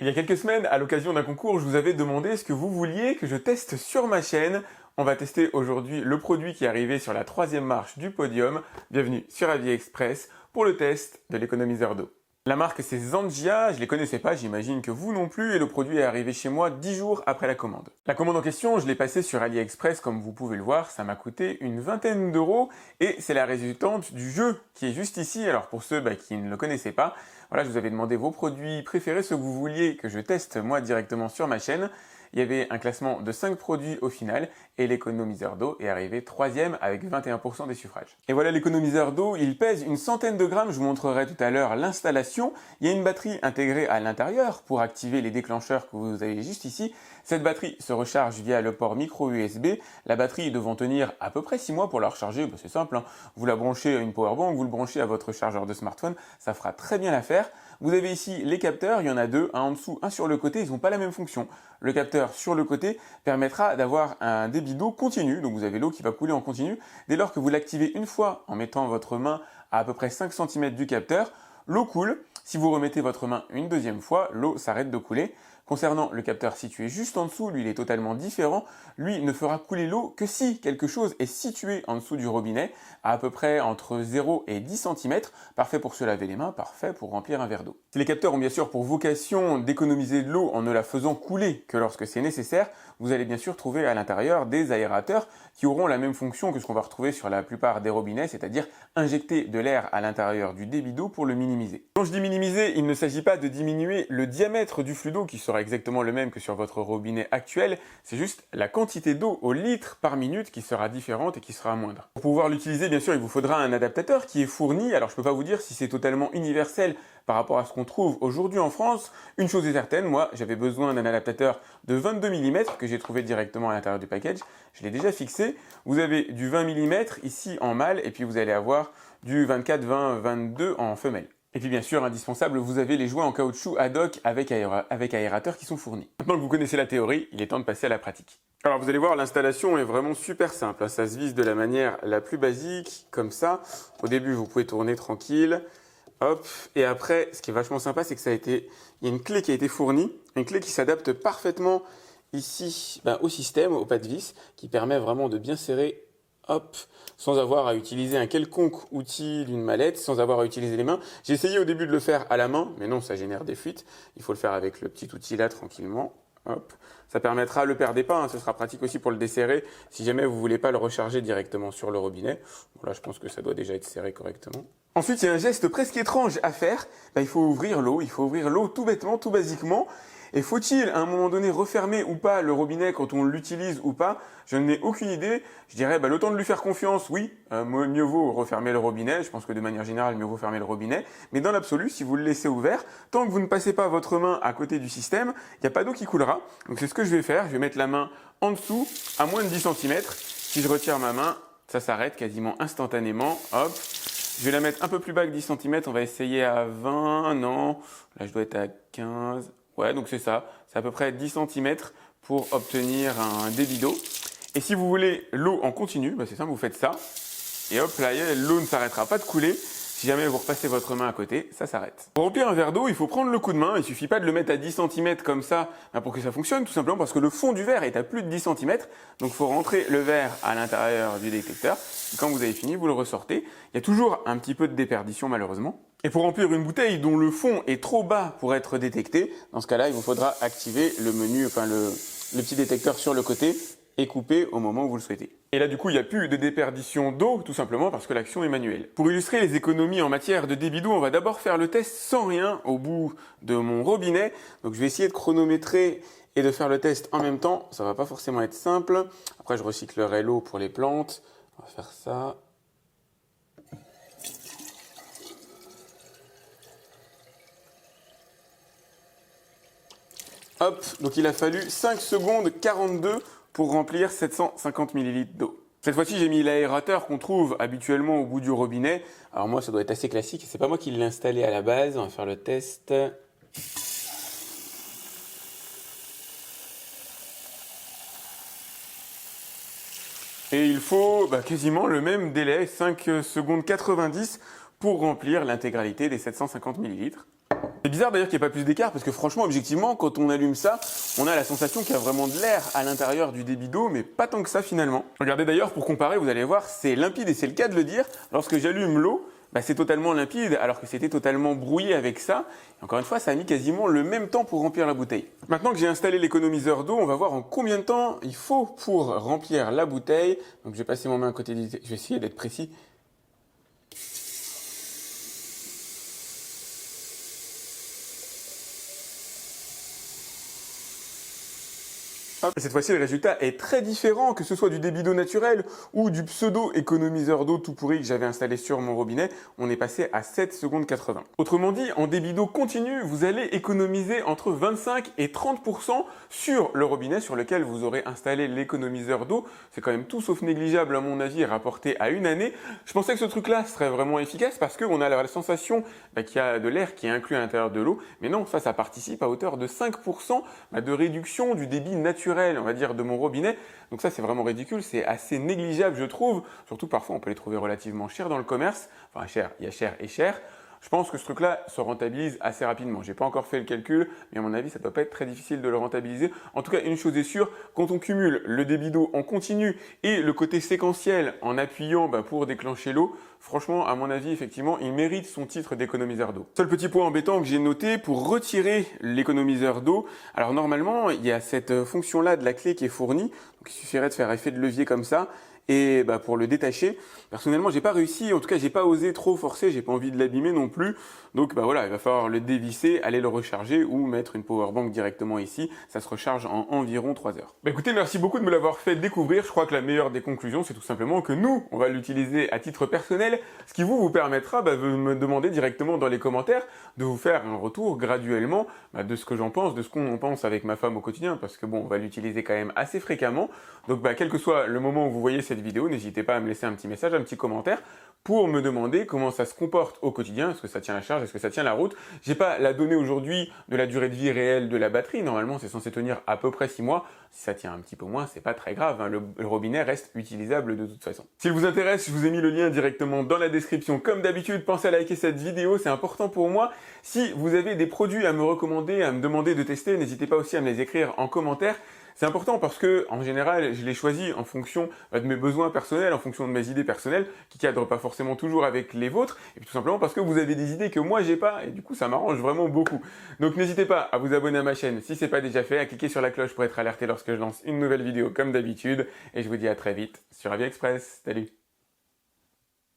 Il y a quelques semaines, à l'occasion d'un concours, je vous avais demandé ce que vous vouliez que je teste sur ma chaîne. On va tester aujourd'hui le produit qui est arrivé sur la 3e marche du podium. Bienvenue sur AliExpress pour le test de l'économiseur d'eau. La marque c'est Zangia, je ne les connaissais pas, j'imagine que vous non plus, et le produit est arrivé chez moi 10 jours après la commande. La commande en question, je l'ai passée sur AliExpress, comme vous pouvez le voir, ça m'a coûté une vingtaine d'euros, et c'est la résultante du jeu qui est juste ici. Alors pour ceux qui ne le connaissaient pas, voilà, je vous avais demandé vos produits préférés, ceux que vous vouliez que je teste moi directement sur ma chaîne. Il y avait un classement de 5 produits au final et l'économiseur d'eau est arrivé 3e avec 21% des suffrages. Et voilà l'économiseur d'eau, il pèse une centaine de grammes, je vous montrerai tout à l'heure l'installation. Il y a une batterie intégrée à l'intérieur pour activer les déclencheurs que vous avez juste ici. Cette batterie se recharge via le port micro USB. La batterie devant tenir à peu près 6 mois pour la recharger, c'est simple, hein. Vous la branchez à une powerbank, vous le branchez à votre chargeur de smartphone, ça fera très bien l'affaire. Vous avez ici les capteurs, il y en a deux, un en dessous, un sur le côté, ils n'ont pas la même fonction. Le capteur sur le côté permettra d'avoir un débit d'eau continu, donc vous avez l'eau qui va couler en continu. Dès lors que vous l'activez une fois en mettant votre main à peu près 5 cm du capteur, l'eau coule. Si vous remettez votre main une deuxième fois, l'eau s'arrête de couler. Concernant le capteur situé juste en dessous, lui il est totalement différent. Lui ne fera couler l'eau que si quelque chose est situé en dessous du robinet, à peu près entre 0 et 10 cm. Parfait pour se laver les mains, parfait pour remplir un verre d'eau. Les capteurs ont bien sûr pour vocation d'économiser de l'eau en ne la faisant couler que lorsque c'est nécessaire. Vous allez bien sûr trouver à l'intérieur des aérateurs qui auront la même fonction que ce qu'on va retrouver sur la plupart des robinets, c'est-à-dire injecter de l'air à l'intérieur du débit d'eau pour le minimiser. Quand je dis minimiser, il ne s'agit pas de diminuer le diamètre du flux d'eau qui sera exactement le même que sur votre robinet actuel, c'est juste la quantité d'eau au litre par minute qui sera différente et qui sera moindre. Pour pouvoir l'utiliser, bien sûr, il vous faudra un adaptateur qui est fourni. Alors je ne peux pas vous dire si c'est totalement universel par rapport à ce qu'on trouve aujourd'hui en France. Une chose est certaine, moi j'avais besoin d'un adaptateur de 22 mm que j'ai trouvé directement à l'intérieur du package. Je l'ai déjà fixé. Vous avez du 20 mm ici en mâle et puis vous allez avoir du 24, 20, 22 en femelle. Et puis bien sûr, indispensable, vous avez les joints en caoutchouc ad hoc avec aérateurs qui sont fournis. Maintenant que vous connaissez la théorie, il est temps de passer à la pratique. Alors vous allez voir, l'installation est vraiment super simple. Ça se vise de la manière la plus basique, comme ça. Au début, vous pouvez tourner tranquille. Hop. Et après, ce qui est vachement sympa, c'est que il y a une clé qui a été fournie, une clé qui s'adapte parfaitement ici au système, au pas de vis, qui permet vraiment de bien serrer. Hop, sans avoir à utiliser un quelconque outil d'une mallette, sans avoir à utiliser les mains. J'ai essayé au début de le faire à la main, mais non, ça génère des fuites. Il faut le faire avec le petit outil là, tranquillement. Hop, ça permettra, le perdez pas, ce sera pratique aussi pour le desserrer, si jamais vous voulez pas le recharger directement sur le robinet. Bon, là, je pense que ça doit déjà être serré correctement. Ensuite, il y a un geste presque étrange à faire. Il faut ouvrir l'eau, tout bêtement, tout basiquement. Et faut-il à un moment donné refermer ou pas le robinet quand on l'utilise ou pas? Je n'ai aucune idée. Je dirais le temps de lui faire confiance, oui, mieux vaut refermer le robinet. Je pense que de manière générale, mieux vaut fermer le robinet. Mais dans l'absolu, si vous le laissez ouvert, tant que vous ne passez pas votre main à côté du système, il n'y a pas d'eau qui coulera. Donc c'est ce que je vais faire. Je vais mettre la main en dessous, à moins de 10 cm. Si je retire ma main, ça s'arrête quasiment instantanément. Hop. Je vais la mettre un peu plus bas que 10 cm. On va essayer à 20, non. Là, je dois être à 15. Ouais, donc c'est ça. C'est à peu près 10 cm pour obtenir un débit d'eau. Et si vous voulez l'eau en continu, c'est simple, vous faites ça. Et hop, là, l'eau ne s'arrêtera pas de couler. Si jamais vous repassez votre main à côté, ça s'arrête. Pour remplir un verre d'eau, il faut prendre le coup de main. Il suffit pas de le mettre à 10 cm comme ça pour que ça fonctionne, tout simplement parce que le fond du verre est à plus de 10 cm. Donc il faut rentrer le verre à l'intérieur du détecteur. Et quand vous avez fini, vous le ressortez. Il y a toujours un petit peu de déperdition malheureusement. Et pour remplir une bouteille dont le fond est trop bas pour être détecté, dans ce cas-là, il vous faudra activer le menu, le petit détecteur sur le côté et couper au moment où vous le souhaitez. Et là, du coup, il n'y a plus de déperdition d'eau, tout simplement parce que l'action est manuelle. Pour illustrer les économies en matière de débit d'eau, on va d'abord faire le test sans rien au bout de mon robinet. Donc, je vais essayer de chronométrer et de faire le test en même temps. Ça va pas forcément être simple. Après, je recyclerai l'eau pour les plantes. On va faire ça. Hop, donc il a fallu 5 secondes 42 pour remplir 750 ml d'eau. Cette fois-ci, j'ai mis l'aérateur qu'on trouve habituellement au bout du robinet. Alors moi, ça doit être assez classique. C'est pas moi qui l'ai installé à la base. On va faire le test. Et il faut quasiment le même délai, 5 secondes 90, pour remplir l'intégralité des 750 ml. C'est bizarre d'ailleurs qu'il n'y ait pas plus d'écart parce que franchement, objectivement, quand on allume ça, on a la sensation qu'il y a vraiment de l'air à l'intérieur du débit d'eau, mais pas tant que ça finalement. Regardez d'ailleurs, pour comparer, vous allez voir, c'est limpide et c'est le cas de le dire. Lorsque j'allume l'eau, c'est totalement limpide alors que c'était totalement brouillé avec ça. Et encore une fois, ça a mis quasiment le même temps pour remplir la bouteille. Maintenant que j'ai installé l'économiseur d'eau, on va voir en combien de temps il faut pour remplir la bouteille. Donc je vais passer mon main à côté du... Je vais essayer d'être précis. Cette fois-ci, le résultat est très différent, que ce soit du débit d'eau naturel ou du pseudo-économiseur d'eau tout pourri que j'avais installé sur mon robinet. On est passé à 7 secondes 80. Autrement dit, en débit d'eau continu, vous allez économiser entre 25 et 30% sur le robinet sur lequel vous aurez installé l'économiseur d'eau. C'est quand même tout sauf négligeable à mon avis, rapporté à une année. Je pensais que ce truc-là serait vraiment efficace parce qu'on a la sensation qu'il y a de l'air qui est inclus à l'intérieur de l'eau. Mais non, ça participe à hauteur de 5% de réduction du débit naturel, on va dire, de mon robinet. Donc ça, c'est vraiment ridicule, c'est assez négligeable, je trouve. Surtout, parfois, on peut les trouver relativement chers dans le commerce. Enfin, cher, il y a cher et cher. Je pense que ce truc-là se rentabilise assez rapidement. J'ai pas encore fait le calcul, mais à mon avis, ça doit pas être très difficile de le rentabiliser. En tout cas, une chose est sûre, quand on cumule le débit d'eau en continu et le côté séquentiel en appuyant pour déclencher l'eau, franchement, à mon avis, effectivement, il mérite son titre d'économiseur d'eau. Seul petit point embêtant que j'ai noté pour retirer l'économiseur d'eau. Alors normalement, il y a cette fonction-là de la clé qui est fournie. Donc il suffirait de faire effet de levier comme ça. Et pour le détacher, personnellement, j'ai pas réussi, en tout cas, j'ai pas osé trop forcer, j'ai pas envie de l'abîmer non plus. Donc voilà, il va falloir le dévisser, aller le recharger ou mettre une powerbank directement ici. Ça se recharge en environ 3 heures. Écoutez, merci beaucoup de me l'avoir fait découvrir. Je crois que la meilleure des conclusions, c'est tout simplement que nous, on va l'utiliser à titre personnel, ce qui vous permettra de me demander directement dans les commentaires de vous faire un retour graduellement de ce que j'en pense, de ce qu'on en pense avec ma femme au quotidien, parce que bon, on va l'utiliser quand même assez fréquemment. Donc quel que soit le moment où vous voyez cette vidéo, n'hésitez pas à me laisser un petit message, un petit commentaire pour me demander comment ça se comporte au quotidien. Est-ce que ça tient la charge? Est-ce que ça tient la route? J'ai pas la donnée aujourd'hui de la durée de vie réelle de la batterie. Normalement, c'est censé tenir à peu près 6 mois. Si ça tient un petit peu moins, c'est pas très grave. Le robinet reste utilisable de toute façon. S'il vous intéresse, je vous ai mis le lien directement dans la description. Comme d'habitude, pensez à liker cette vidéo, c'est important pour moi. Si vous avez des produits à me recommander, à me demander de tester, n'hésitez pas aussi à me les écrire en commentaire. C'est important parce que, en général, je les choisis en fonction de mes besoins personnels, en fonction de mes idées personnelles, qui cadrent pas forcément toujours avec les vôtres, et puis tout simplement parce que vous avez des idées que moi j'ai pas, et du coup ça m'arrange vraiment beaucoup. Donc n'hésitez pas à vous abonner à ma chaîne si c'est pas déjà fait, à cliquer sur la cloche pour être alerté lorsque je lance une nouvelle vidéo comme d'habitude, et je vous dis à très vite sur AviExpress. Salut!